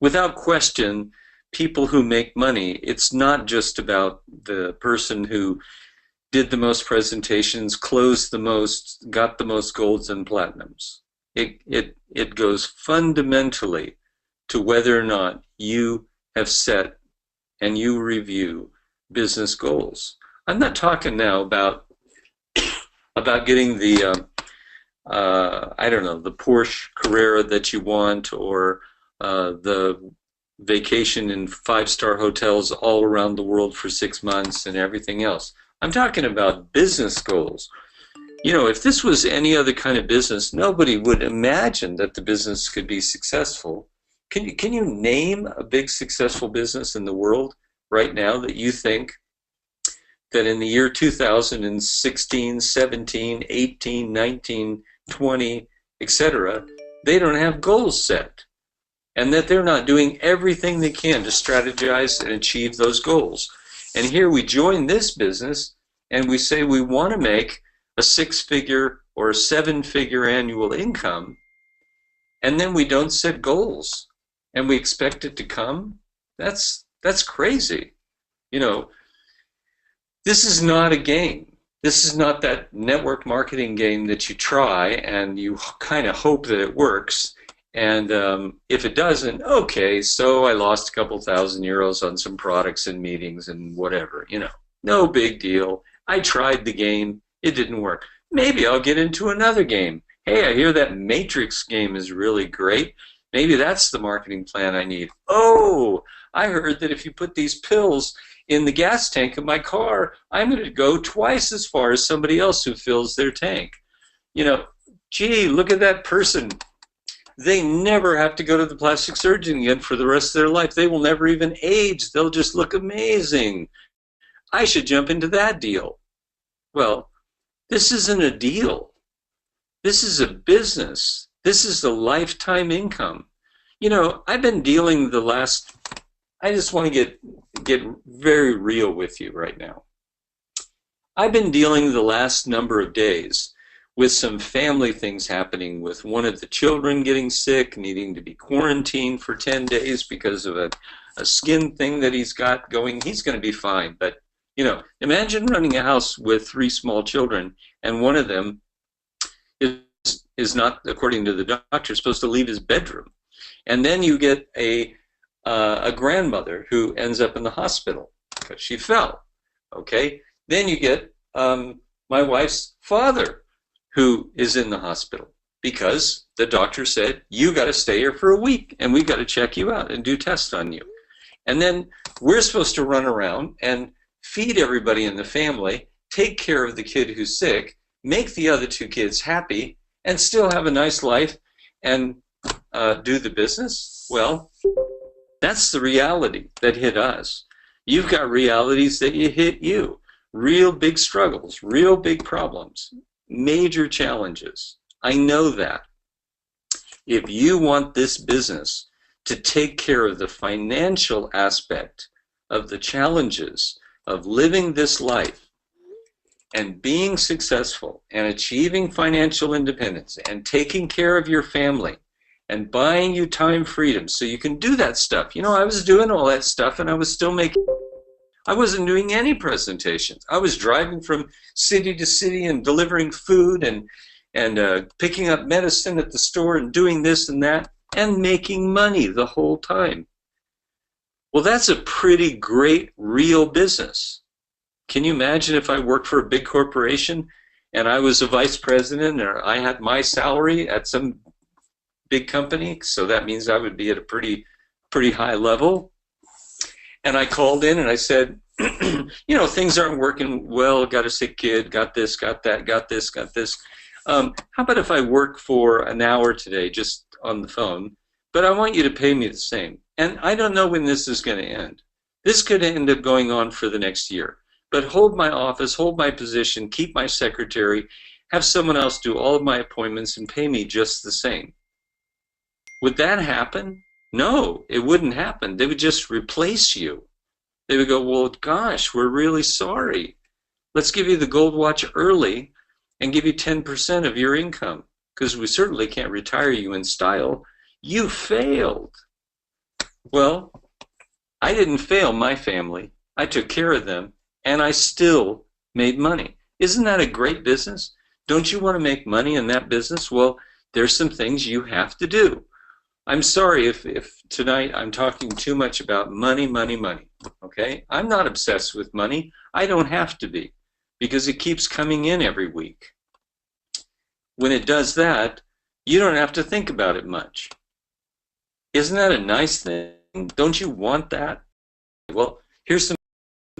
without question, people who make money, it's not just about the person who did the most presentations, closed the most, got the most golds and platinums. It goes fundamentally to whether or not you have set and you review business goals. I'm not talking now about getting the I don't know, the Porsche Carrera that you want, or the vacation in five-star hotels all around the world for 6 months and everything else. I'm talking about business goals. You know, if this was any other kind of business, nobody would imagine that the business could be successful. Can you name a big successful business in the world right now that you think that in the year 2016, 17, 18, 19, 20, etc., they don't have goals set, and that they're not doing everything they can to strategize and achieve those goals? And here we join this business and we say we want to make a 6-figure or a 7-figure annual income, and then we don't set goals and we expect it to come. That's crazy. You know, this is not a game. This is not that network marketing game that you try and you kind of hope that it works. And if it doesn't, okay, so I lost a couple €1,000 on some products and meetings and whatever, you know. No big deal. I tried the game. It didn't work. Maybe I'll get into another game. Hey, I hear that Matrix game is really great. Maybe that's the marketing plan I need. Oh, I heard that if you put these pills in the gas tank of my car, I'm going to go twice as far as somebody else who fills their tank. You know, gee, look at that person. They never have to go to the plastic surgeon again for the rest of their life. They will never even age. They'll just look amazing. I should jump into that deal. Well, this isn't a deal. This is a business. This is a lifetime income. You know, I've been dealing the last, I just want to get very real with you right now. I've been dealing the last number of days with some family things happening, with one of the children getting sick, needing to be quarantined for 10 days because of a skin thing that he's got going. He's going to be fine, but you know, imagine running a house with 3 small children, and one of them is not, according to the doctor, supposed to leave his bedroom. And then you get a grandmother who ends up in the hospital because she fell. Okay? Then you get my wife's father who is in the hospital because the doctor said, you got to stay here for a week and we got to check you out and do tests on you. And then we're supposed to run around and feed everybody in the family, take care of the kid who's sick, make the other 2 kids happy, and still have a nice life and do the business. Well, that's the reality that hit us. You've got realities that hit you. Real big struggles, real big problems, major challenges. I know that. If you want this business to take care of the financial aspect of the challenges of living this life and being successful and achieving financial independence and taking care of your family and buying you time freedom so you can do that stuff. You know, I was doing all that stuff and I was still making, I wasn't doing any presentations. I was driving from city to city and delivering food and picking up medicine at the store and doing this and that and making money the whole time. Well, that's a pretty great real business. Can you imagine if I worked for a big corporation and I was a vice president or I had my salary at some big company? So that means I would be at a pretty high level. And I called in and I said, you know, things aren't working well, got a sick kid, got this, got that, got this, got this. How about if I work for an hour today just on the phone, but I want you to pay me the same. And I don't know when this is going to end. This could end up going on for the next year. But hold my office, hold my position, keep my secretary, have someone else do all of my appointments and pay me just the same. Would that happen? No, it wouldn't happen. They would just replace you. They would go, well, gosh, we're really sorry. Let's give you the gold watch early and give you 10% of your income because we certainly can't retire you in style. You failed. Well, I didn't fail my family. I took care of them, and I still made money. Isn't that a great business? Don't you want to make money in that business? Well, there's some things you have to do. I'm sorry if tonight I'm talking too much about money, money, money. Okay? I'm not obsessed with money. I don't have to be because it keeps coming in every week. When it does that, you don't have to think about it much. Isn't that a nice thing? Don't you want that? Well, here's some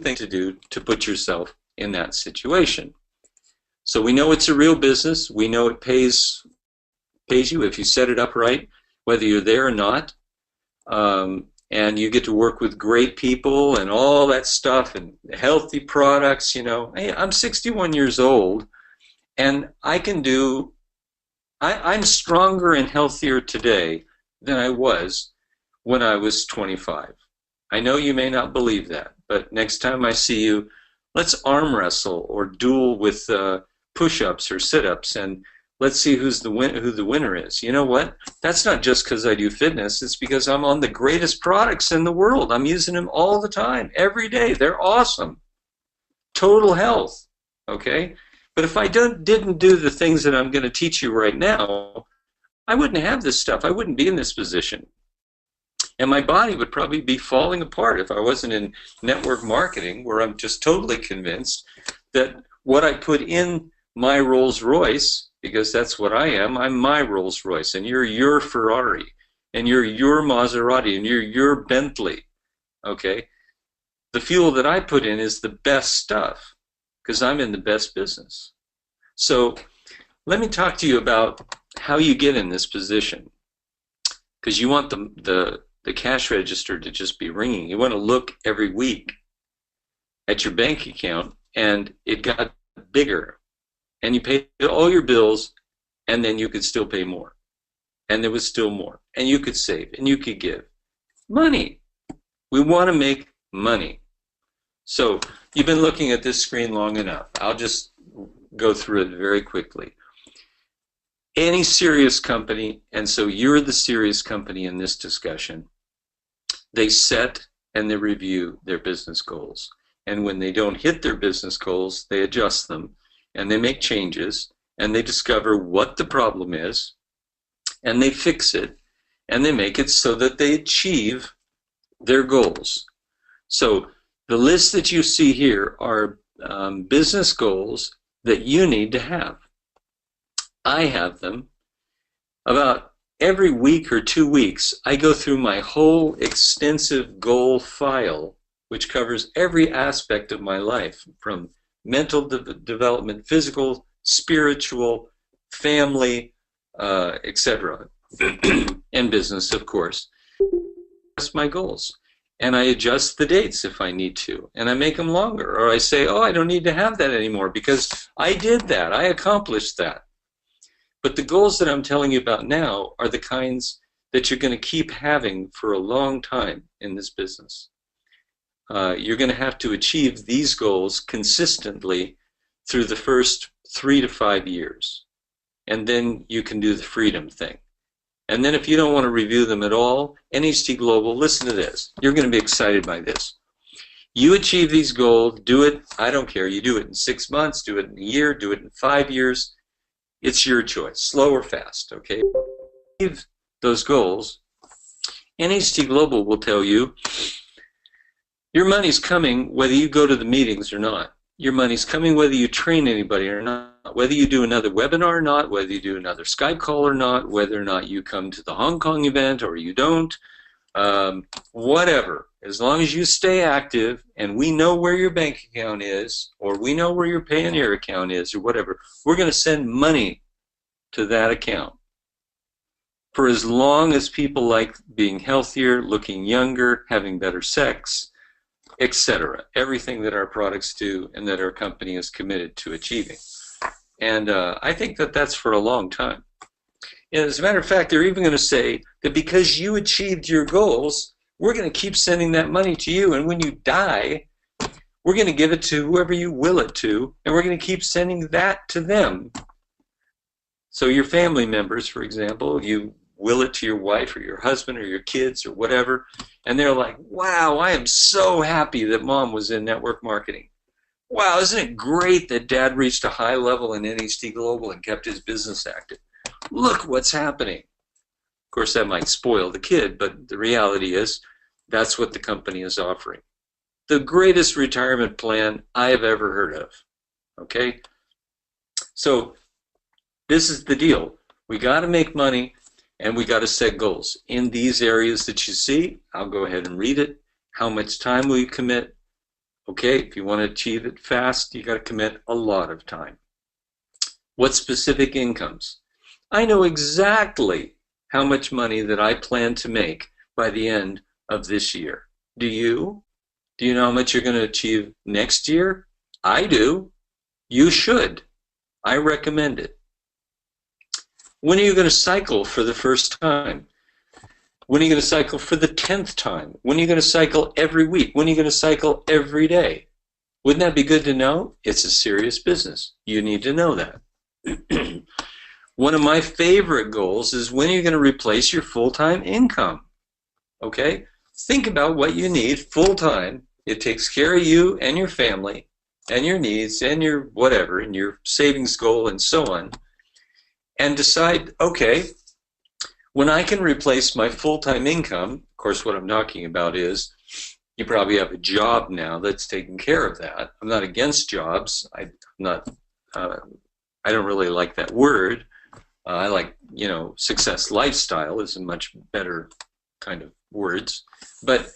things to do to put yourself in that situation. So we know it's a real business. We know it pays you if you set it up right, whether you're there or not. And you get to work with great people and all that stuff and healthy products, you know. Hey, I'm 61 years old, and I'm stronger and healthier today than I was when I was 25. I know you may not believe that, but next time I see you, let's arm wrestle or duel with push-ups or sit-ups, and let's see who the winner is. You know what? That's not just because I do fitness. It's because I'm on the greatest products in the world. I'm using them all the time, every day. They're awesome. Total health, okay? But if I didn't do the things that I'm going to teach you right now, I wouldn't have this stuff. I wouldn't be in this position. And my body would probably be falling apart if I wasn't in network marketing, where I'm just totally convinced that what I put in my Rolls Royce, because that's what I am, I'm my Rolls Royce, and you're your Ferrari, and you're your Maserati, and you're your Bentley, okay? The fuel that I put in is the best stuff, because I'm in the best business. So let me talk to you about how you get in this position, because you want the cash register to just be ringing. You want to look every week at your bank account, and it got bigger, and you paid all your bills, and then you could still pay more, and there was still more, and you could save, and you could give. Money. We want to make money. So you've been looking at this screen long enough. I'll just go through it very quickly. Any serious company, and so you're the serious company in this discussion, they set and they review their business goals. And when they don't hit their business goals, they adjust them, and they make changes, and they discover what the problem is, and they fix it, and they make it so that they achieve their goals. So the list that you see here are business goals that you need to have. I have them. About every week or 2 weeks, I go through my whole extensive goal file, which covers every aspect of my life, from mental development, physical, spiritual, family, etc., and business, of course. That's my goals. And I adjust the dates if I need to, and I make them longer, or I say, oh, I don't need to have that anymore because I did that, I accomplished that. But the goals that I'm telling you about now are the kinds that you're going to keep having for a long time in this business. You're going to have to achieve these goals consistently through the first 3 to 5 years. And then you can do the freedom thing. And then if you don't want to review them at all, NHT Global, listen to this. You're going to be excited by this. You achieve these goals, do it, I don't care, you do it in 6 months, do it in a year, do it in 5 years. It's your choice, slow or fast, okay? Achieve those goals. NHT Global will tell you your money's coming whether you go to the meetings or not. Your money's coming whether you train anybody or not, whether you do another webinar or not, whether you do another Skype call or not, whether or not you come to the Hong Kong event or you don't, whatever. As long as you stay active and we know where your bank account is, or we know where your Payoneer account is, or whatever, we're going to send money to that account. For as long as people like being healthier, looking younger, having better sex, etc. Everything that our products do and that our company is committed to achieving. And I think that that's for a long time. And as a matter of fact, they're even going to say that because you achieved your goals, we're going to keep sending that money to you, and when you die, we're going to give it to whoever you will it to, and we're going to keep sending that to them. So your family members, for example, you will it to your wife or your husband or your kids or whatever, And they're like, wow, I am so happy that mom was in network marketing. Wow, isn't it great that dad reached a high level in NHT Global and kept his business active? Look what's happening. Of course, that might spoil the kid, but the reality is that's what the company is offering. The greatest retirement plan I have ever heard of. Okay? So this is the deal. We got to make money and we got to set goals. In these areas that you see, I'll go ahead and read it. How much time will you commit? Okay, if you want to achieve it fast, you got to commit a lot of time. What specific incomes? I know exactly how much money that I plan to make by the end of this year. Do you? Do you know how much you're going to achieve next year? I do. You should. I recommend it. When are you going to cycle for the first time? When are you going to cycle for the 10th time? When are you going to cycle every week? When are you going to cycle every day? Wouldn't that be good to know? It's a serious business. You need to know that. One of my favorite goals is when are you going to replace your full-time income? Okay? Think about what you need full-time. It takes care of you and your family and your needs and your whatever and your savings goal and so on. And decide, okay, when I can replace my full-time income, of course what I'm talking about is you probably have a job now that's taking care of that. I'm not against jobs. I don't really like that word. I like, success lifestyle is a much better kind of words. But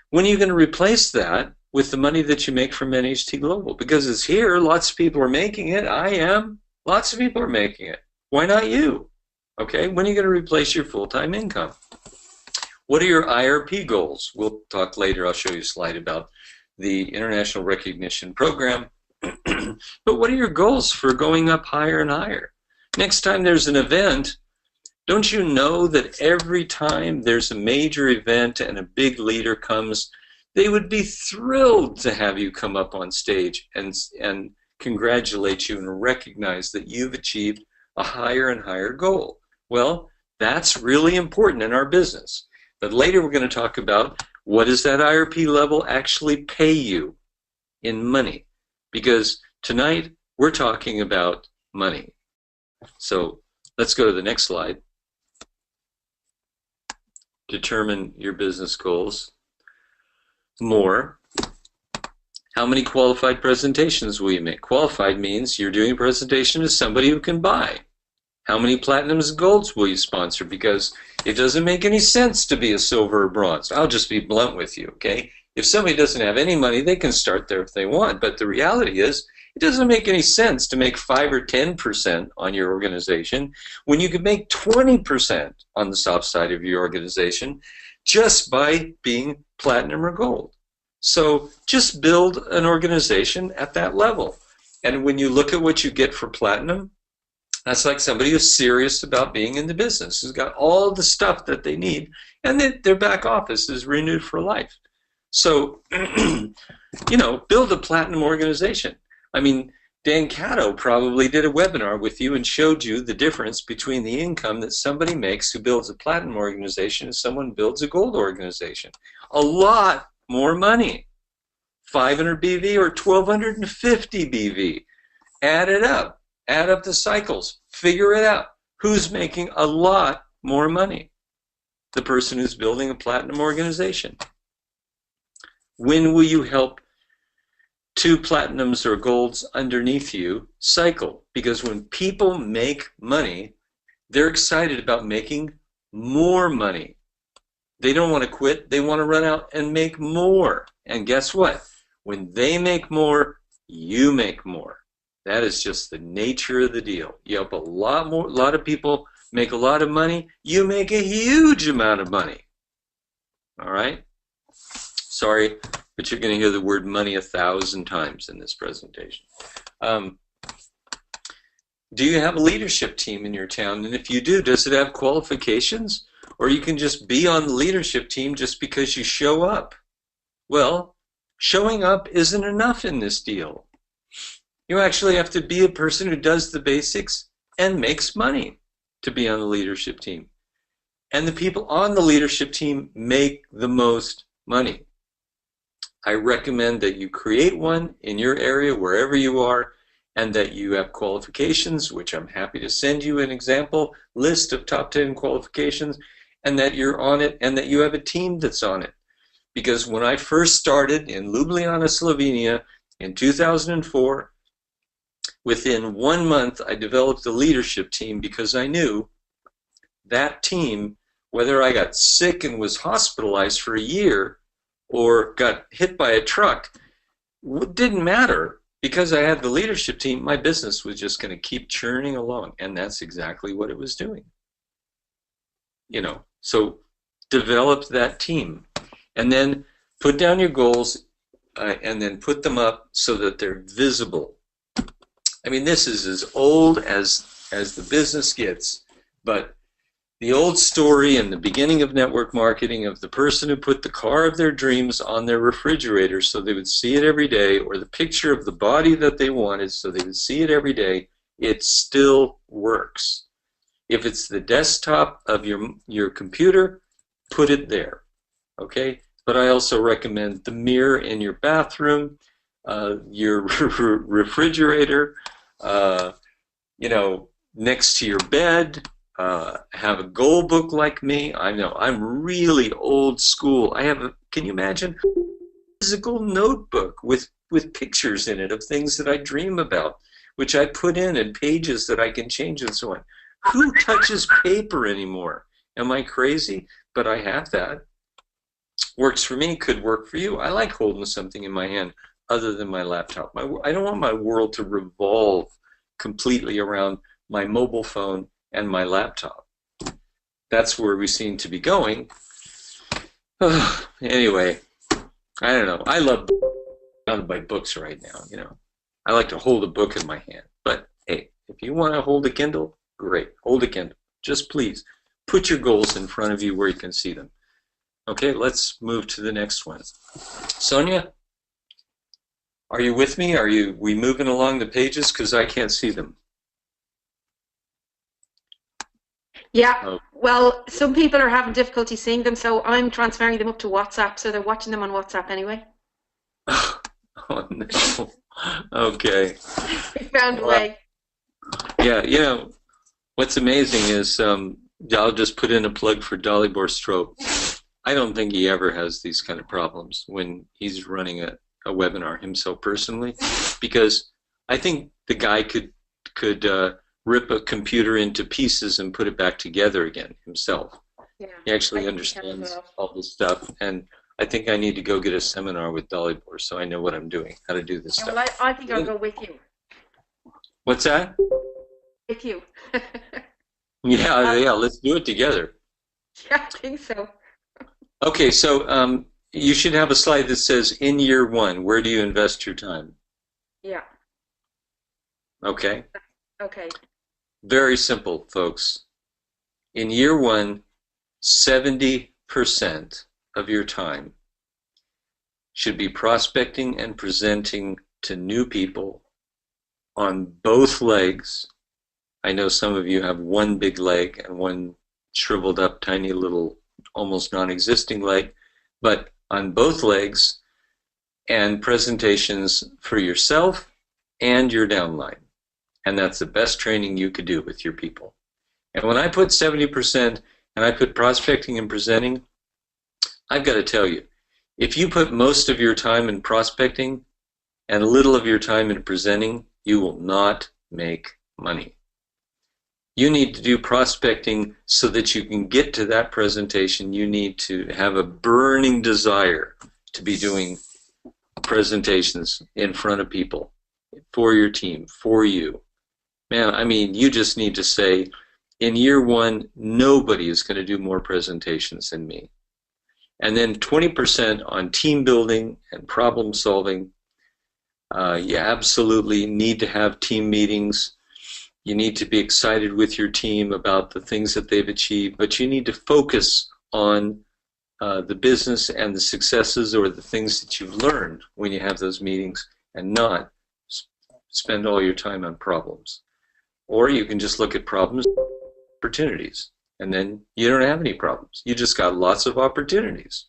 when are you going to replace that with the money that you make from NHT Global? Because it's here. Lots of people are making it. I am. Lots of people are making it. Why not you? Okay, when are you going to replace your full-time income? What are your IRP goals? We'll talk later. I'll show you a slide about the International Recognition Program. But what are your goals for going up higher and higher? Next time there's an event, don't you know that every time there's a major event and a big leader comes, they would be thrilled to have you come up on stage and congratulate you and recognize that you've achieved a higher and higher goal. Well, that's really important in our business. But later we're going to talk about what does that IRP level actually pay you in money? Because tonight we're talking about money. So let's go to the next slide. Determine your business goals. More. How many qualified presentations will you make? Qualified means you're doing a presentation to somebody who can buy. How many platinums and golds will you sponsor? Because it doesn't make any sense to be a silver or bronze. I'll just be blunt with you, okay? If somebody doesn't have any money, they can start there if they want. But the reality is, it doesn't make any sense to make 5 or 10% on your organization when you could make 20% on the soft side of your organization just by being platinum or gold. So just build an organization at that level. And when you look at what you get for platinum, that's like somebody who's serious about being in the business, who's got all the stuff that they need, and their back office is renewed for life. So, build a platinum organization. I mean, Dan Cato probably did a webinar with you and showed you the difference between the income that somebody makes who builds a platinum organization and someone builds a gold organization. A lot more money. 500 BV or 1250 BV. Add it up. Add up the cycles. Figure it out. Who's making a lot more money? The person who's building a platinum organization. When will you help 2 platinums or golds underneath you cycle? Because when people make money, they're excited about making more money. They don't want to quit. They want to run out and make more. And guess what? When they make more, you make more. That is just the nature of the deal. You help a lot of people make a lot of money. You make a huge amount of money. All right? Sorry, but you're going to hear the word money 1,000 times in this presentation. Do you have a leadership team in your town? And if you do, does it have qualifications? Or you can just be on the leadership team just because you show up. Well, showing up isn't enough in this deal. You actually have to be a person who does the basics and makes money to be on the leadership team. and the people on the leadership team make the most money. I recommend that you create one in your area, wherever you are, and that you have qualifications, which I'm happy to send you an example list of top 10 qualifications, and that you're on it, and that you have a team that's on it. Because when I first started in Ljubljana, Slovenia in 2004, within 1 month I developed a leadership team because I knew that team, whether I got sick and was hospitalized for a year or got hit by a truck, didn't matter. Because I had the leadership team, my business was just going to keep churning along, and that's exactly what it was doing. You know, so develop that team, and then put down your goals, and then put them up so that they're visible. I mean, this is as old as the business gets, but the old story in the beginning of network marketing of the person who put the car of their dreams on their refrigerator so they would see it every day, or the picture of the body that they wanted so they would see it every day, it still works. If it's the desktop of your computer, put it there, okay? But I also recommend the mirror in your bathroom, your refrigerator, you know, next to your bed. Have a goal book like me. I know I'm really old school. I have a, can you imagine, physical notebook with pictures in it of things that I dream about, which I put in and pages that I can change and so on. Who touches paper anymore? Am I crazy? But I have that. Works for me, could work for you. I like holding something in my hand other than my laptop. I don't want my world to revolve completely around my mobile phone and my laptop. That's where we seem to be going. Anyway, I don't know. I love surrounded by books right now, you know. I like to hold a book in my hand. But hey, if you want to hold a Kindle, great. Hold a Kindle. Just please put your goals in front of you where you can see them. Okay, let's move to the next one. Sonya, are you with me? Are we moving along the pages? Because I can't see them. Yeah, well, some people are having difficulty seeing them, so I'm transferring them up to WhatsApp, so they're watching them on WhatsApp anyway. Oh, no. Okay. We found a way. Yeah, you know, what's amazing is I'll just put in a plug for Dalibor Strop. I don't think he ever has these kind of problems when he's running a webinar himself personally, because I think the guy could rip a computer into pieces and put it back together again himself. Yeah, he actually understands all this stuff, and I think I need to go get a seminar with Dalibor so I know what I'm doing, how to do this stuff. Well, I think I'll go with you. What's that? With you. Yeah, let's do it together. Yeah, I think so. Okay, so you should have a slide that says, in year one, where do you invest your time? Yeah. Okay. Okay. Very simple, folks. In year one, 70% of your time should be prospecting and presenting to new people on both legs. I know some of you have one big leg and one shriveled up, tiny little, almost non-existing leg, but on both legs, and presentations for yourself and your downline. And that's the best training you could do with your people. And when I put 70% and I put prospecting and presenting, I've got to tell you, if you put most of your time in prospecting and a little of your time in presenting, you will not make money. You need to do prospecting so that you can get to that presentation. You need to have a burning desire to be doing presentations in front of people, for your team, for you. Man, I mean, you just need to say, in year one, nobody is going to do more presentations than me. And then 20% on team building and problem solving. You absolutely need to have team meetings. You need to be excited with your team about the things that they've achieved, but you need to focus on the business and the successes or the things that you've learned when you have those meetings, and not spend all your time on problems. Or you can just look at problems, opportunities, and then you don't have any problems. You just got lots of opportunities.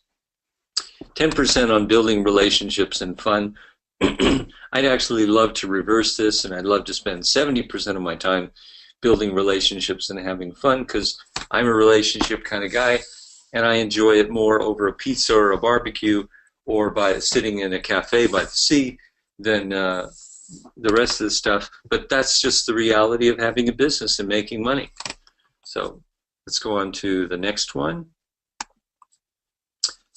10% on building relationships and fun. I'd actually love to reverse this, and I'd love to spend 70% of my time building relationships and having fun, because I'm a relationship kind of guy, and I enjoy it more over a pizza or a barbecue or by sitting in a cafe by the sea than the rest of the stuff. But that's just the reality of having a business and making money. So let's go on to the next one.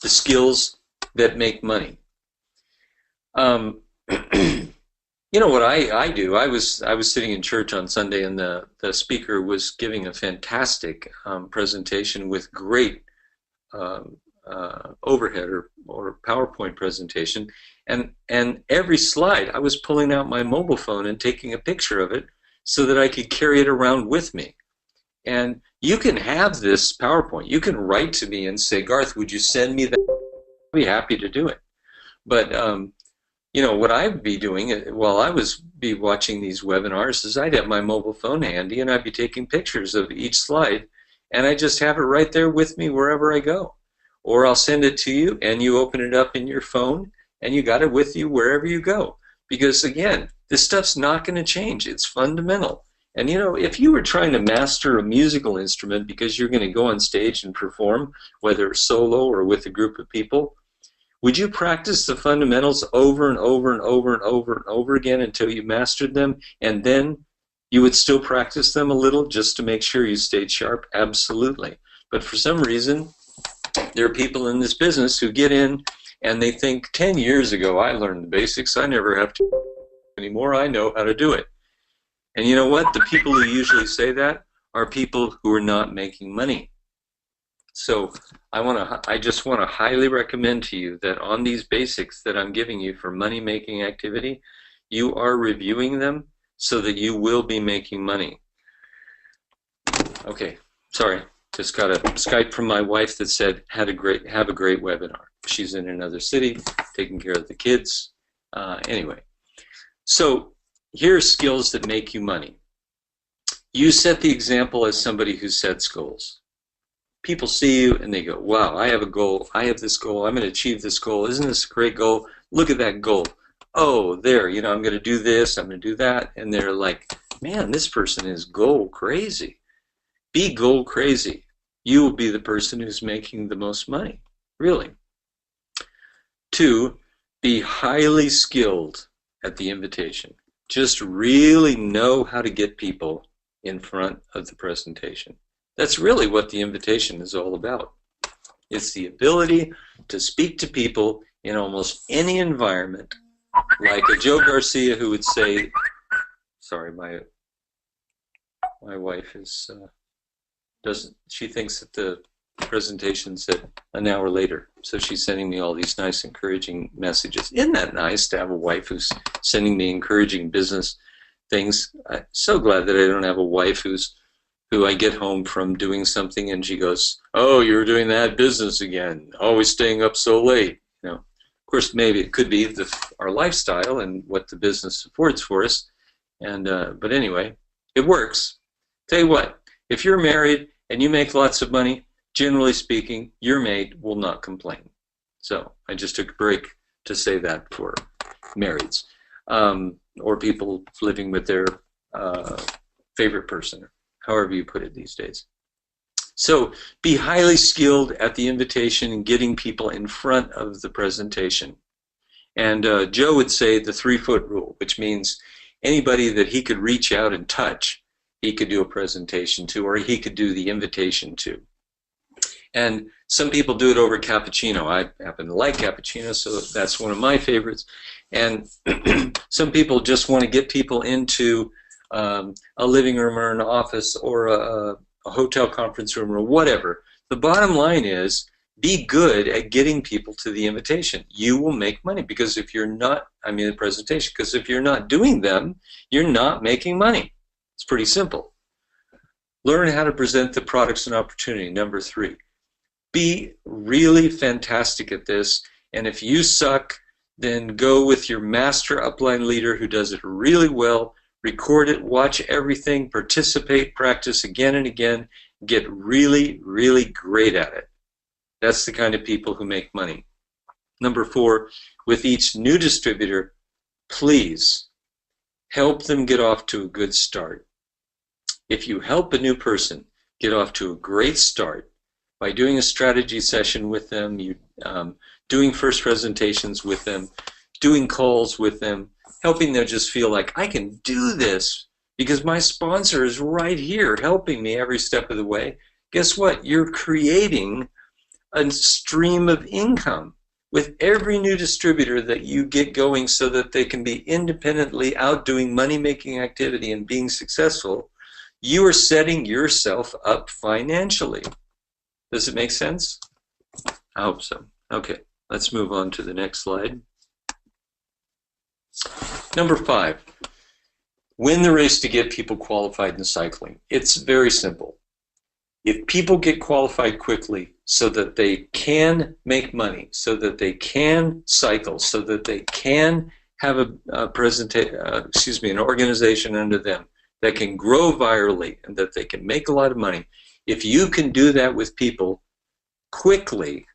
The skills that make money. You know what I do? I was sitting in church on Sunday, and the speaker was giving a fantastic presentation with great overhead or PowerPoint presentation, and every slide I was pulling out my mobile phone and taking a picture of it so that I could carry it around with me. And you can have this PowerPoint. You can write to me and say, Garth, would you send me that? I'd be happy to do it. But you know, what I'd be doing while I was watching these webinars is I'd have my mobile phone handy, and I'd be taking pictures of each slide, and I just have it right there with me wherever I go. Or I'll send it to you, and you open it up in your phone, and you got it with you wherever you go. Because again, this stuff's not going to change. It's fundamental. And you know, if you were trying to master a musical instrument because you're going to go on stage and perform, whether solo or with a group of people, would you practice the fundamentals over and over and over and over and over again until you mastered them, and then you would still practice them a little just to make sure you stayed sharp? Absolutely. But for some reason, there are people in this business who get in and they think, 10 years ago I learned the basics, I never have to anymore, I know how to do it. And you know what? The people who usually say that are people who are not making money. So I just want to highly recommend to you that on these basics that I'm giving you for money-making activity, you are reviewing them so that you will be making money. Okay, sorry, just got a Skype from my wife that said, have a great webinar. She's in another city, taking care of the kids. Anyway, so here's skills that make you money. You set the example as somebody who sets goals. People see you and they go, wow, I have a goal, I have this goal, I'm going to achieve this goal, isn't this a great goal? Look at that goal. Oh, there, you know, I'm going to do this, I'm going to do that. And they're like, man, this person is goal crazy. Be goal crazy. You will be the person who's making the most money, really. 2, be highly skilled at the invitation. Just really know how to get people in front of the presentation. That's really what the invitation is all about. It's the ability to speak to people in almost any environment, like a Joe Garcia who would say, sorry, my wife is she thinks that the presentation's at an hour later, so she's sending me all these nice encouraging messages. Isn't that nice to have a wife who's sending me encouraging business things? I'm so glad that I don't have a wife who I get home from doing something and she goes, oh, you're doing that business again, always staying up so late. You know, of course, maybe it could be our lifestyle and what the business affords for us. And but anyway, it works. Tell you what, if you're married and you make lots of money, generally speaking, your mate will not complain. So I just took a break to say that for marrieds or people living with their favorite person, however you put it these days. So be highly skilled at the invitation and getting people in front of the presentation. And Joe would say the 3-foot rule, which means anybody that he could reach out and touch, he could do a presentation to, or he could do the invitation to. And some people do it over cappuccino. I happen to like cappuccino, so that's one of my favorites. And some people just want to get people into a living room or an office or a hotel conference room or whatever. The bottom line is, be good at getting people to the invitation. You will make money, because if you're not, the presentation, because if you're not doing them, you're not making money. It's pretty simple. Learn how to present the products and opportunity, number 3. Be really fantastic at this, and if you suck, then go with your master upline leader who does it really well. Record it, watch everything, participate, practice again and again, get really, really great at it. That's the kind of people who make money. Number 4, with each new distributor, please help them get off to a good start. If you help a new person get off to a great start by doing a strategy session with them, doing first presentations with them, doing calls with them, helping them just feel like, I can do this because my sponsor is right here helping me every step of the way. Guess what? You're creating a stream of income with every new distributor that you get going so that they can be independently out doing money-making activity and being successful. You are setting yourself up financially. Does it make sense? I hope so. Okay, let's move on to the next slide. Number 5, win the race to get people qualified in cycling. It's very simple. If people get qualified quickly so that they can make money, so that they can cycle, so that they can have an organization under them that can grow virally and that they can make a lot of money, if you can do that with people quickly,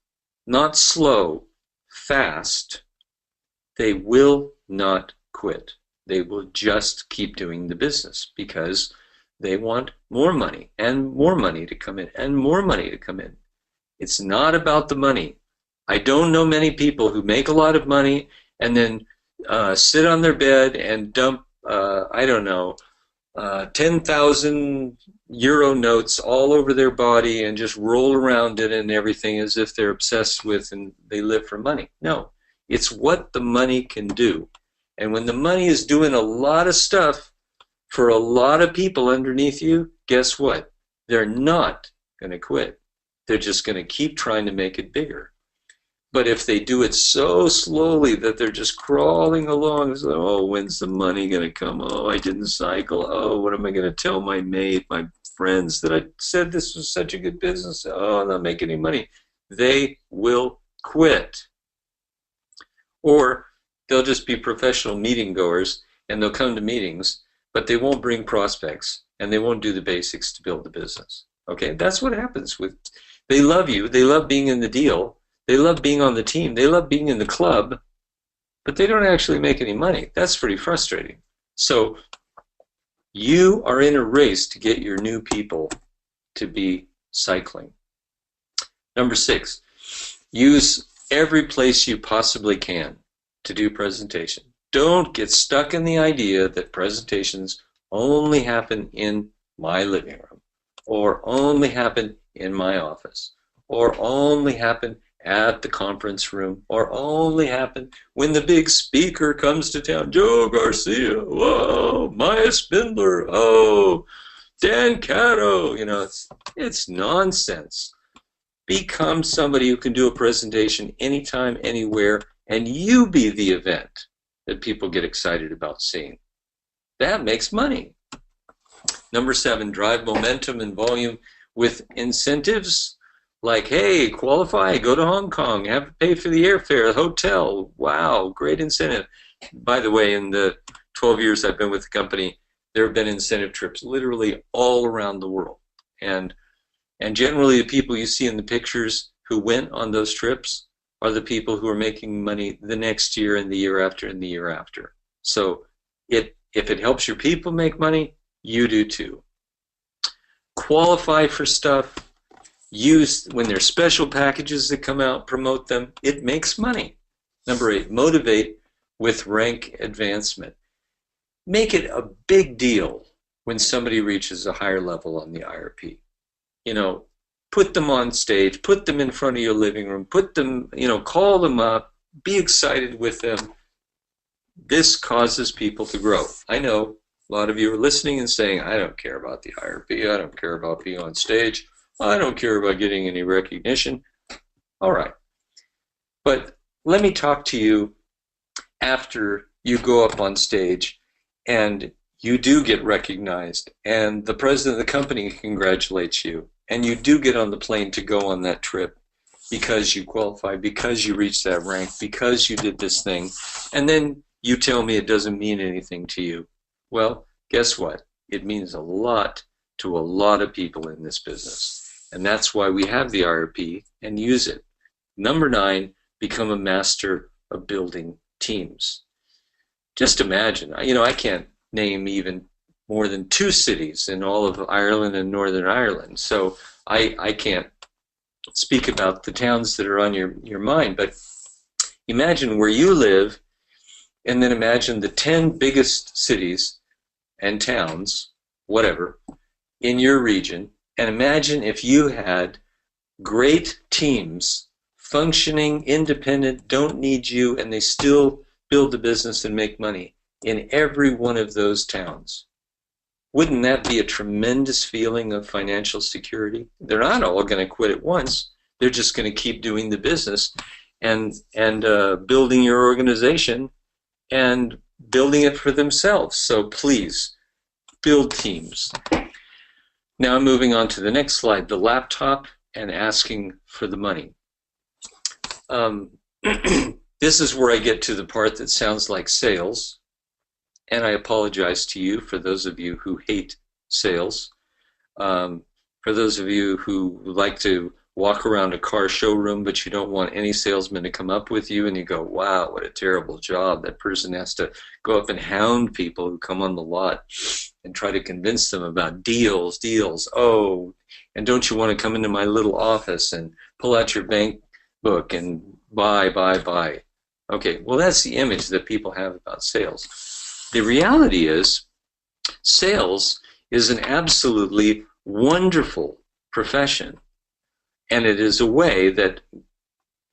not slow, fast, they will not quit. They will just keep doing the business because they want more money and more money to come in and more money to come in. It's not about the money. I don't know many people who make a lot of money and then sit on their bed and dump, I don't know, 10,000 euro notes all over their body and just roll around it and everything as if they're obsessed with and they live for money. No, it's what the money can do. And when the money is doing a lot of stuff for a lot of people underneath you, guess what? They're not going to quit. They're just going to keep trying to make it bigger. But if they do it so slowly that they're just crawling along, so, oh, when's the money going to come? Oh, I didn't cycle. Oh, what am I going to tell my mate, my friends that I said this was such a good business? Oh, I'm not making any money. They will quit. Or they'll just be professional meeting goers and they'll come to meetings, but they won't bring prospects and they won't do the basics to build the business. Okay, that's what happens with, they love you, they love being in the deal, they love being on the team, they love being in the club, but they don't actually make any money. That's pretty frustrating. So you are in a race to get your new people to be cycling. Number 6, use every place you possibly can to do presentation. Don't get stuck in the idea that presentations only happen in my living room, or only happen in my office, or only happen at the conference room, or only happen when the big speaker comes to town. Joe Garcia, whoa, Maya Spindler, oh, Dan Cato. You know, it's nonsense. Become somebody who can do a presentation anytime, anywhere, and you be the event that people get excited about seeing. That makes money. Number 7, drive momentum and volume with incentives like, hey, qualify, go to Hong Kong, have to pay for the airfare, the hotel. Wow, great incentive. By the way, in the 12 years I've been with the company, there have been incentive trips literally all around the world. And generally the people you see in the pictures who went on those trips are the people who are making money the next year and the year after and the year after. So if it helps your people make money, you do too. Qualify for stuff. Use, when there's special packages that come out, promote them. It makes money. Number 8, motivate with rank advancement. Make it a big deal when somebody reaches a higher level on the IRP. You know, put them on stage, put them in front of your living room, put them, you know, call them up, be excited with them. This causes people to grow. I know a lot of you are listening and saying, I don't care about the IRP, I don't care about being on stage, I don't care about getting any recognition. All right. But let me talk to you after you go up on stage and you do get recognized and the president of the company congratulates you and you do get on the plane to go on that trip because you qualified, because you reached that rank, because you did this thing, and then you tell me it doesn't mean anything to you. Well, guess what? It means a lot to a lot of people in this business. And that's why we have the IRP and use it. Number 9, become a master of building teams. Just imagine, I can't name even more than 2 cities in all of Ireland and Northern Ireland. So I can't speak about the towns that are on your mind, but imagine where you live, and then imagine the 10 biggest cities and towns, whatever, in your region, and imagine if you had great teams, functioning, independent, don't need you, and they still build the business and make money in every one of those towns. Wouldn't that be a tremendous feeling of financial security? They're not all going to quit at once. They're just going to keep doing the business and building your organization and building it for themselves. So please, build teams. Now I'm moving on to the next slide, the laptop and asking for the money. This is where I get to the part that sounds like sales. And I apologize to you, for those of you who hate sales. For those of you who like to walk around a car showroom, but you don't want any salesman to come up with you, and you go, wow, what a terrible job. That person has to go up and hound people who come on the lot and try to convince them about deals. Oh, and don't you want to come into my little office and pull out your bank book and buy. Okay, well, that's the image that people have about sales. The reality is, sales is an absolutely wonderful profession, and it is a way that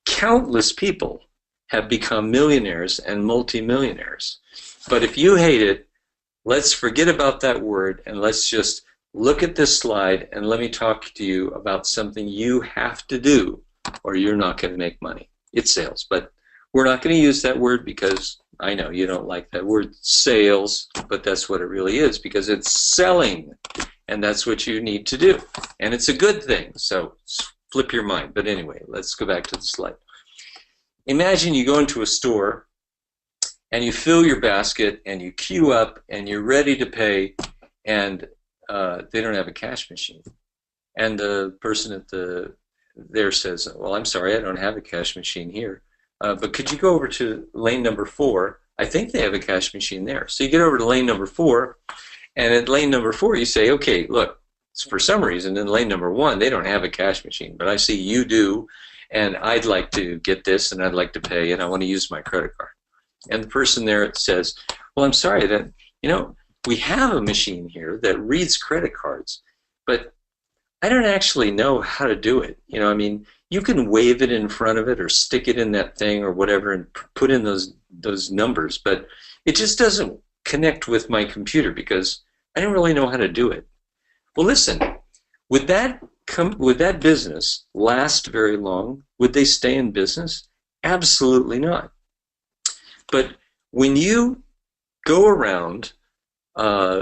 countless people have become millionaires and multimillionaires. But if you hate it, let's forget about that word, and let's just look at this slide, and let me talk to you about something you have to do, or you're not going to make money. It's sales, but we're not going to use that word because I know you don't like that word, sales, but that's what it really is, because it's selling, and that's what you need to do. And it's a good thing, so flip your mind. But anyway, let's go back to the slide. Imagine you go into a store, and you fill your basket, and you queue up, and you're ready to pay, and they don't have a cash machine. And the person at there says, well, I'm sorry, I don't have a cash machine here. But could you go over to lane number 4? I think they have a cash machine there. So you get over to lane number 4, and at lane number 4 you say, okay, look, for some reason in lane number 1 they don't have a cash machine, but I see you do, and I'd like to get this, and I'd like to pay, and I want to use my credit card. And the person there says, well, I'm sorry, that we have a machine here that reads credit cards, but I don't actually know how to do it. I mean, you can wave it in front of it or stick it in that thing or whatever and put in those numbers, but it just doesn't connect with my computer because I don't really know how to do it. Well, listen, would that business last very long? Would they stay in business? Absolutely not. But when you go around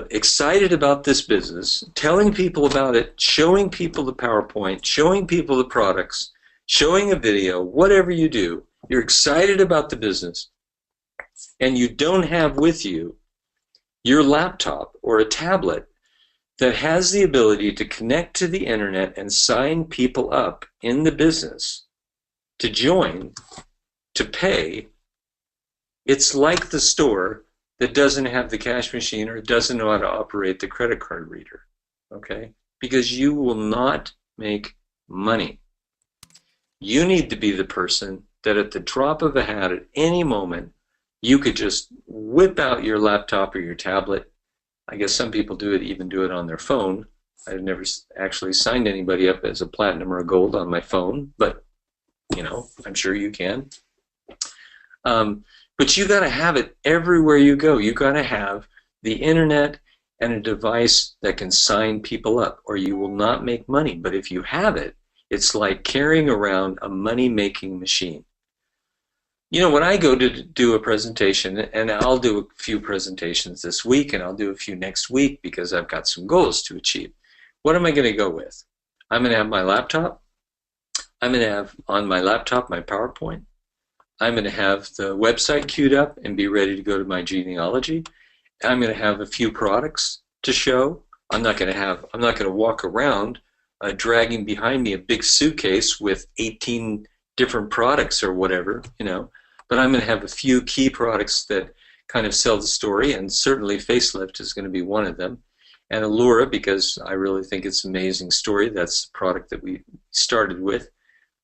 excited about this business, telling people about it, showing people the PowerPoint, showing people the products, showing a video, whatever you do, you're excited about the business, and you don't have with you your laptop or a tablet that has the ability to connect to the internet and sign people up in the business to join, to pay, it's like the store that doesn't have the cash machine or doesn't know how to operate the credit card reader, okay? Because you will not make money. You need to be the person that at the drop of a hat at any moment, you could just whip out your laptop or your tablet. I guess some people even do it on their phone. I've never actually signed anybody up as a platinum or a gold on my phone, but I'm sure you can. But you got to have it everywhere you go. You got to have the internet and a device that can sign people up, or you will not make money. But if you have it, it's like carrying around a money-making machine. When I go to do a presentation, and I'll do a few presentations this week, and I'll do a few next week because I've got some goals to achieve. What am I going to go with? I'm going to have my laptop. I'm going to have on my laptop my PowerPoint. I'm going to have the website queued up and be ready to go to my genealogy. I'm going to have a few products to show, I'm not going to walk around dragging behind me a big suitcase with 18 different products or whatever, but I'm going to have a few key products that kind of sell the story, and certainly Facelift is going to be one of them. And Allura, because I really think it's an amazing story. That's the product that we started with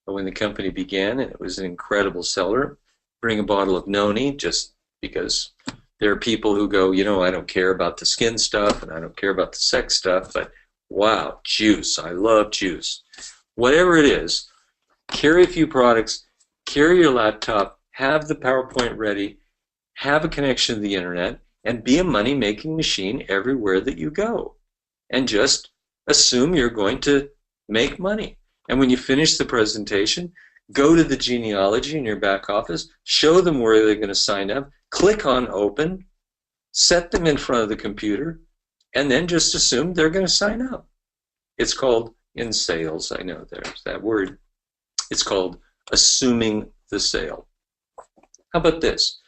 when the company began, and it was an incredible seller. Bring a bottle of Noni, just because there are people who go, I don't care about the skin stuff and I don't care about the sex stuff, but wow, juice, I love juice. Whatever it is, carry a few products, carry your laptop, have the PowerPoint ready, have a connection to the internet, and be a money-making machine everywhere that you go. And just assume you're going to make money. And when you finish the presentation, go to the genealogy in your back office, show them where they're going to sign up, click on open, set them in front of the computer, and then just assume they're going to sign up. It's called, in sales, I know there's that word, it's called assuming the sale. How about this?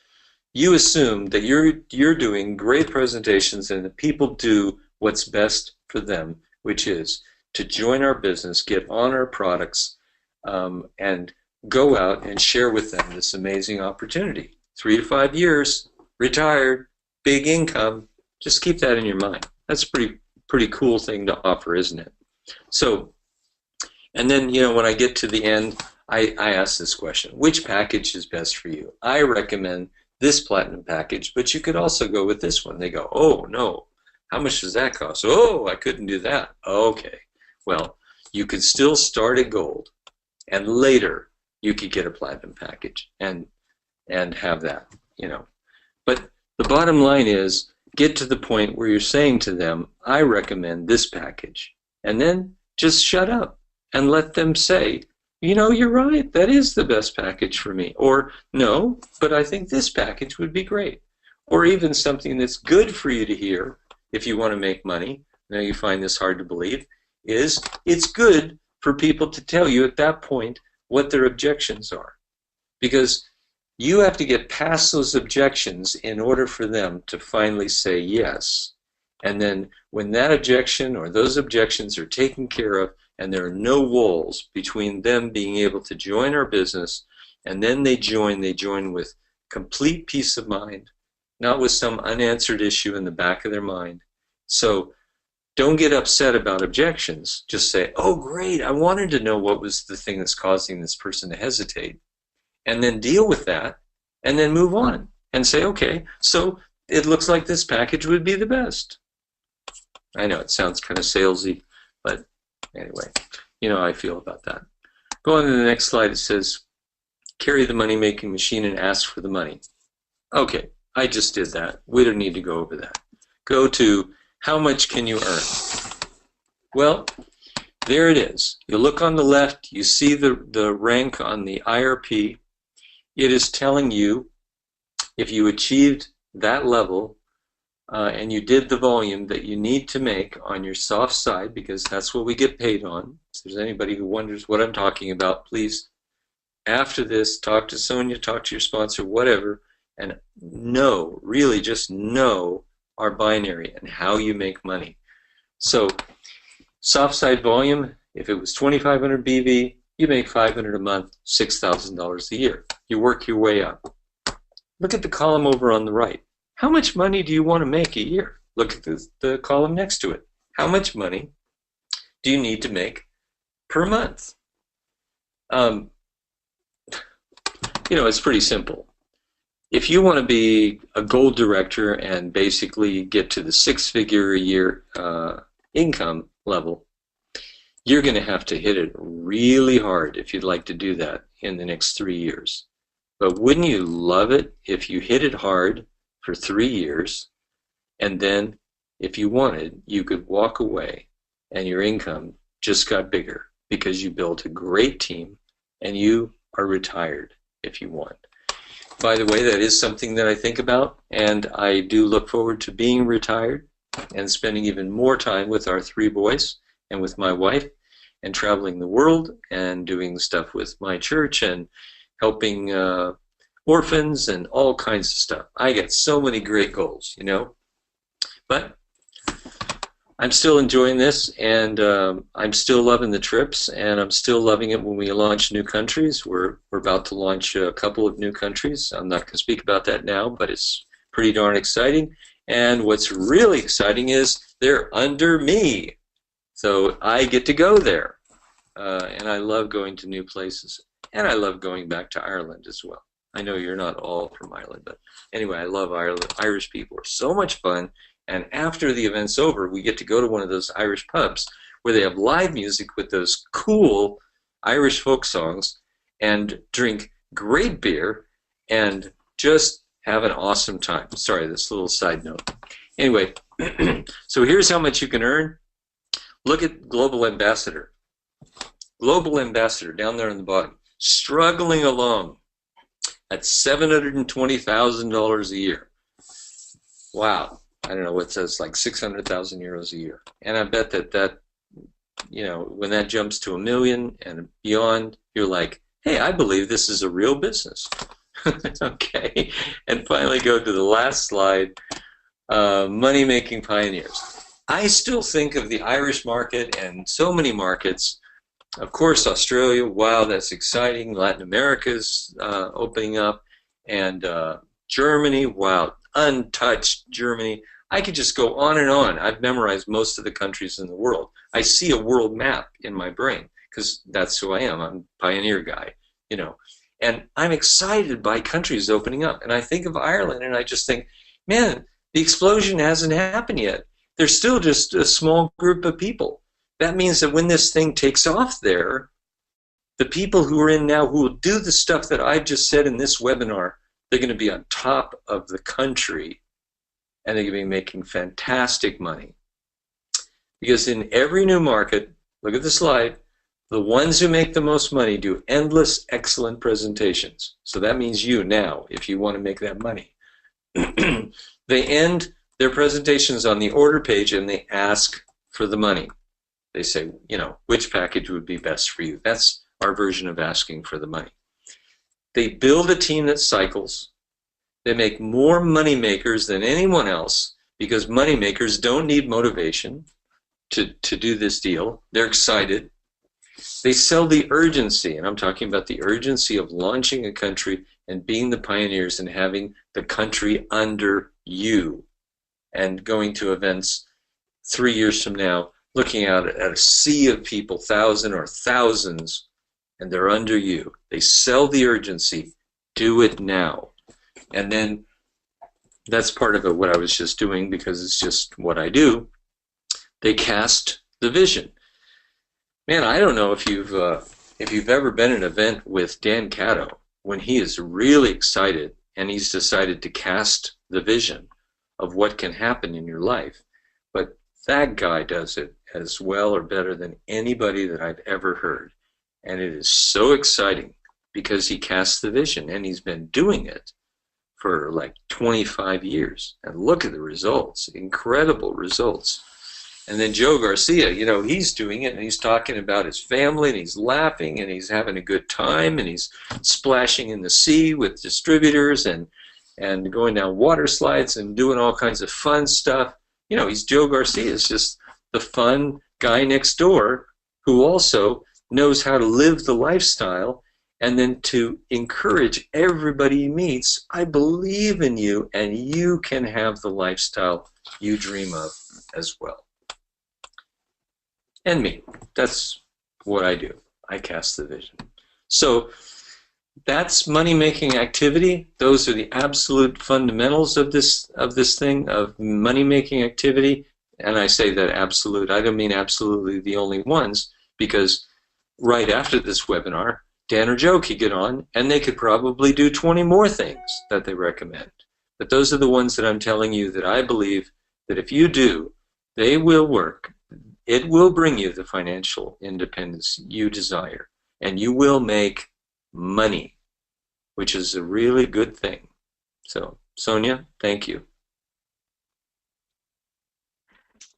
You assume that you're doing great presentations and that people do what's best for them, which is to join our business, get on our products, and go out and share with them this amazing opportunity. 3 to 5 years, retired, big income. Just keep that in your mind. That's a pretty cool thing to offer, isn't it? So, and then, when I get to the end, I ask this question: which package is best for you? I recommend this platinum package, but you could also go with this one. They go, oh no, how much does that cost? Oh, I couldn't do that. Okay, well, you could still start at gold, and later you could get a platinum package and have that, But the bottom line is, get to the point where you're saying to them, I recommend this package, and then just shut up and let them say, you're right, that is the best package for me. Or, no, but I think this package would be great. Or even something that's good for you to hear if you want to make money. Now you find this hard to believe, is it's good for people to tell you at that point what their objections are. Because you have to get past those objections in order for them to finally say yes. And then when that objection or those objections are taken care of, and there are no walls between them being able to join our business, and then they join with complete peace of mind, not with some unanswered issue in the back of their mind. So don't get upset about objections. Just say, oh great, I wanted to know what was the thing that's causing this person to hesitate. And then deal with that, and then move on and say, okay, so it looks like this package would be the best. I know it sounds kind of salesy, but anyway, how I feel about that. Go on to the next slide. It says, carry the money-making machine and ask for the money. Okay, I just did that. We don't need to go over that. Go to, how much can you earn? Well, there it is. You look on the left, you see the rank on the IRP. It is telling you if you achieved that level and you did the volume that you need to make on your soft side, because that's what we get paid on. If there's anybody who wonders what I'm talking about, please, after this, talk to Sonya, talk to your sponsor, whatever, and really just know our binary and how you make money. So, soft side volume, if it was 2,500 BV, you make $500 a month, $6,000 a year. You work your way up. Look at the column over on the right. How much money do you want to make a year? Look at the column next to it. How much money do you need to make per month? It's pretty simple. If you want to be a gold director and basically get to the 6-figure a year income level, you're going to have to hit it really hard if you'd like to do that in the next 3 years. But wouldn't you love it if you hit it hard for 3 years, and then if you wanted, you could walk away and your income just got bigger because you built a great team and you are retired if you want. By the way, that is something that I think about, and I do look forward to being retired and spending even more time with our 3 boys and with my wife, and traveling the world and doing stuff with my church and helping orphans and all kinds of stuff. I get so many great goals, But I'm still enjoying this, and I'm still loving the trips, and I'm still loving it when we launch new countries. We're about to launch a couple of new countries. I'm not going to speak about that now, but it's pretty darn exciting. And what's really exciting is they're under me, so I get to go there, and I love going to new places, and I love going back to Ireland as well. I know you're not all from Ireland, but anyway, I love Ireland. Irish people are so much fun. And after the event's over, we get to go to one of those Irish pubs where they have live music with those cool Irish folk songs and drink great beer and just have an awesome time. Sorry, this little side note. Anyway, so here's how much you can earn. Look at Global Ambassador. Global Ambassador down there on the bottom, struggling along at $720,000 a year. Wow. I don't know what it says, like 600,000 euros a year. And I bet that, when that jumps to 1 million and beyond, you're like, hey, I believe this is a real business. Okay. And finally go to the last slide, money-making pioneers. I still think of the Irish market and so many markets. Of course, Australia, wow, that's exciting. Latin America's opening up. And Germany, wow, untouched Germany. I could just go on and on. I've memorized most of the countries in the world. I see a world map in my brain because that's who I am. I'm a pioneer guy, And I'm excited by countries opening up. And I think of Ireland and I just think, man, the explosion hasn't happened yet. There's still just a small group of people. That means that when this thing takes off there, the people who are in now who will do the stuff that I've just said in this webinar, they're going to be on top of the country. And they're going to be making fantastic money. Because in every new market, look at the slide, the ones who make the most money do endless, excellent presentations. So that means you now, if you want to make that money. They end their presentations on the order page and they ask for the money. They say, which package would be best for you? That's our version of asking for the money. They build a team that cycles. They make more money makers than anyone else because money makers don't need motivation to do this deal. They're excited. They sell the urgency, and I'm talking about the urgency of launching a country and being the pioneers and having the country under you and going to events 3 years from now, looking out at a sea of people, thousands or thousands, and they're under you. They sell the urgency. Do it now. And then that's part of it, what I was just doing, because it's just what I do. They cast the vision. Man, I don't know if you've ever been at an event with Dan Cato when he is really excited and he's decided to cast the vision of what can happen in your life. But that guy does it as well or better than anybody that I've ever heard. And it is so exciting because he casts the vision and he's been doing it for like 25 years. And look at the results, incredible results. And then Joe Garcia, he's doing it and he's talking about his family and he's laughing and he's having a good time and he's splashing in the sea with distributors and going down water slides and doing all kinds of fun stuff. He's Joe Garcia. It's just the fun guy next door who also knows how to live the lifestyle and then to encourage everybody he meets, I believe in you and you can have the lifestyle you dream of as well. And me. That's what I do. I cast the vision. So that's money-making activity. Those are the absolute fundamentals of this thing, of money-making activity. And I say that absolute. I don't mean absolutely the only ones, because right after this webinar, Dan or Joe could get on, and they could probably do 20 more things that they recommend. But those are the ones that I'm telling you that I believe that if you do, they will work. It will bring you the financial independence you desire, and you will make money, which is a really good thing. So, Sonya, thank you.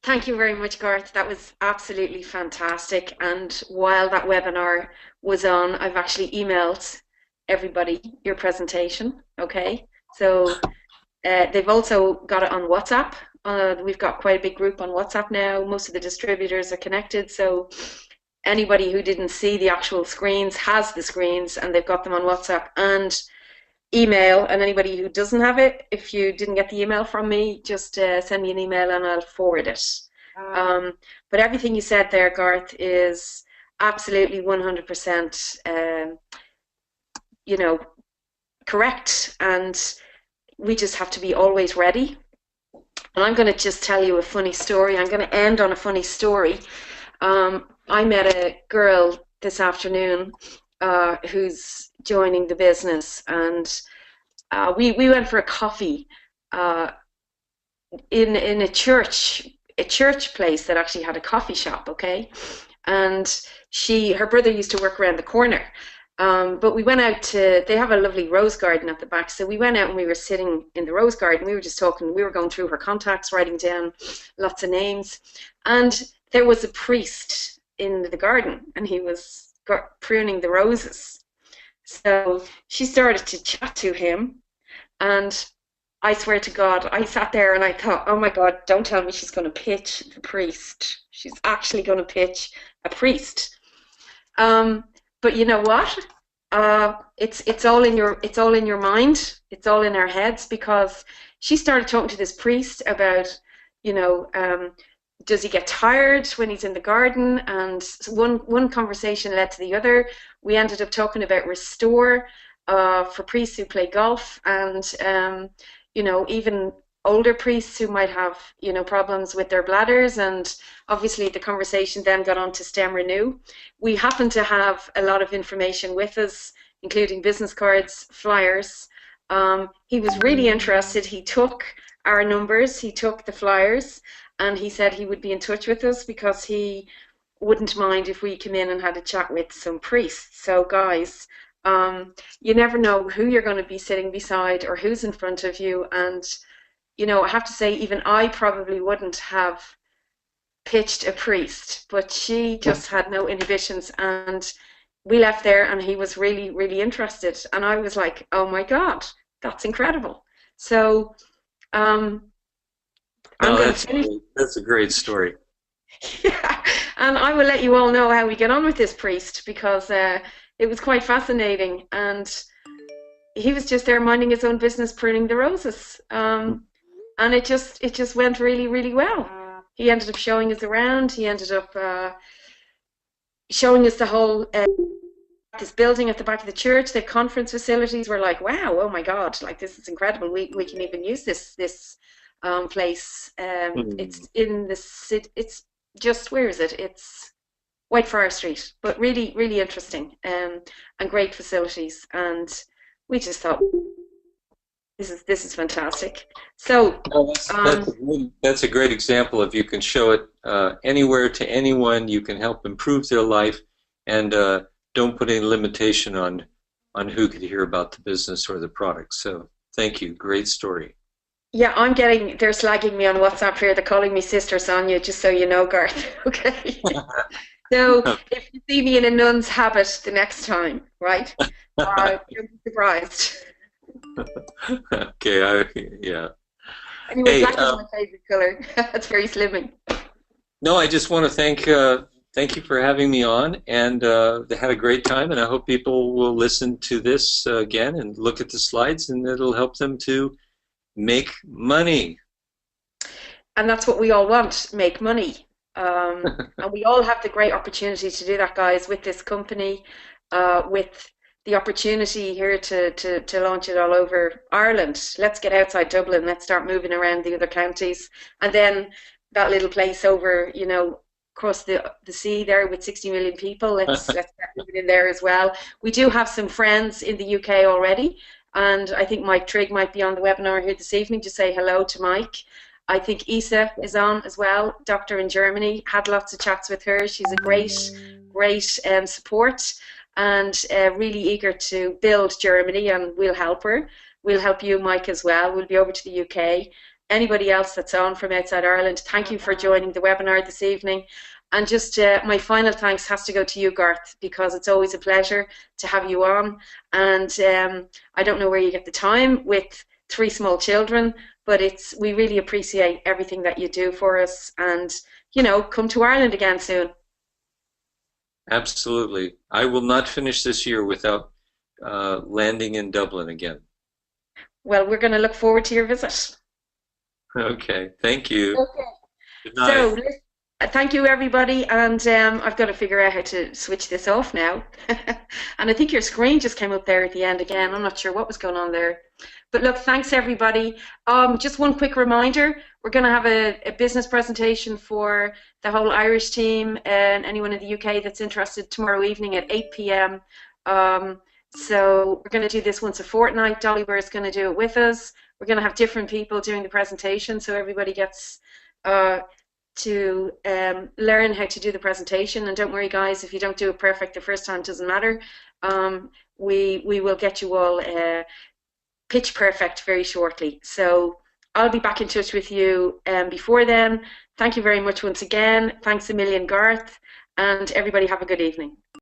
Thank you very much, Garth. That was absolutely fantastic. And while that webinar was on, I've actually emailed everybody your presentation. Okay, so they've also got it on WhatsApp. We've got quite a big group on WhatsApp now. Most of the distributors are connected, so anybody who didn't see the actual screens has the screens, and they've got them on WhatsApp and email. And anybody who doesn't have it, if you didn't get the email from me, just send me an email and I'll forward it. Um, but everything you said there, Garth, is absolutely 100%, you know, correct. And we just have to be always ready. And I'm going to just tell you a funny story. I'm going to end on a funny story. I met a girl this afternoon who's joining the business, and we went for a coffee uh, in a church place that actually had a coffee shop. Okay, and her brother used to work around the corner. But we went out they have a lovely rose garden at the back. So we went out and we were sitting in the rose garden. We were just talking, we were going through her contacts, writing down lots of names. And there was a priest in the garden, and he was pruning the roses. So she started to chat to him, and I swear to God, I sat there and I thought, oh my God, don't tell me she's going to pitch the priest. She's actually going to pitch a priest. But you know what? It's all in your mind. It's all in our heads, because she started talking to this priest about, you know, does he get tired when he's in the garden? And one conversation led to the other. We ended up talking about Restore for priests who play golf, and you know, even older priests who might have, you know, problems with their bladders. And obviously the conversation then got on to STEM Renew. We happen to have a lot of information with us, including business cards, flyers. He was really interested. He took our numbers, he took the flyers, and he said he would be in touch with us, because he wouldn't mind if we came in and had a chat with some priests. So guys, you never know who you're going to be sitting beside or who's in front of you. And you know, I have to say, even I probably wouldn't have pitched a priest, but she just had no inhibitions. And we left there and he was really, really interested. And I was like, oh my God, that's incredible. So I'm going to finish. That's a great story. Yeah, and I will let you all know how we get on with this priest, because it was quite fascinating. And he was just there minding his own business, pruning the roses. And it just went really, really well. He ended up showing us around. He ended up showing us the whole this building at the back of the church, the conference facilities. We're like, wow, oh my God, like this is incredible. We can even use this place. It's in the city. It's just, where is it? It's Whitefriar Street, but really, really interesting, and great facilities. And we just thought, this is fantastic. So that's a great example of, you can show it anywhere to anyone. You can help improve their life, and don't put any limitation on who could hear about the business or the product. So thank you. Great story. Yeah, they're slagging me on WhatsApp here. They're calling me Sister Sonya, just so you know, Garth. Okay. So if you see me in a nun's habit the next time, right? You'll be surprised. Okay, yeah. Anyway, black is my favorite color. It's very slimming. No, I just want to thank you for having me on, and they had a great time, and I hope people will listen to this again and look at the slides, and it'll help them to make money. And that's what we all want, make money. And we all have the great opportunity to do that, guys, with this company, with the opportunity here to launch it all over Ireland. Let's get outside Dublin. Let's start moving around the other counties. And then that little place over, you know, across the sea there with 60 million people, let's start moving in there as well. We do have some friends in the UK already. And I think Mike Trigg might be on the webinar here this evening to say hello to Mike. I think Isa is on as well, doctor in Germany. Had lots of chats with her. She's a great support, and really eager to build Germany, and we'll help her. We'll help you, Mike, as well. We'll be over to the UK. Anybody else that's on from outside Ireland, thank you for joining the webinar this evening. And just my final thanks has to go to you, Garth, because it's always a pleasure to have you on. And I don't know where you get the time with three small children, but we really appreciate everything that you do for us, and come to Ireland again soon. Absolutely. I will not finish this year without landing in Dublin again. Well, we're going to look forward to your visit. Okay. Thank you. Okay. Good night. So, thank you, everybody. And I've got to figure out how to switch this off now. And I think your screen just came up there at the end again. I'm not sure what was going on there. But look, thanks, everybody. Just one quick reminder. We're going to have a business presentation for the whole Irish team and anyone in the UK that's interested tomorrow evening at 8 p.m. So we're going to do this once a fortnight. Dolly is going to do it with us. We're going to have different people doing the presentation, so everybody gets to learn how to do the presentation. And don't worry, guys, if you don't do it perfect the first time, it doesn't matter. We will get you all pitch perfect very shortly. So I'll be back in touch with you before then. Thank you very much once again. Thanks a million, Garth, and everybody have a good evening.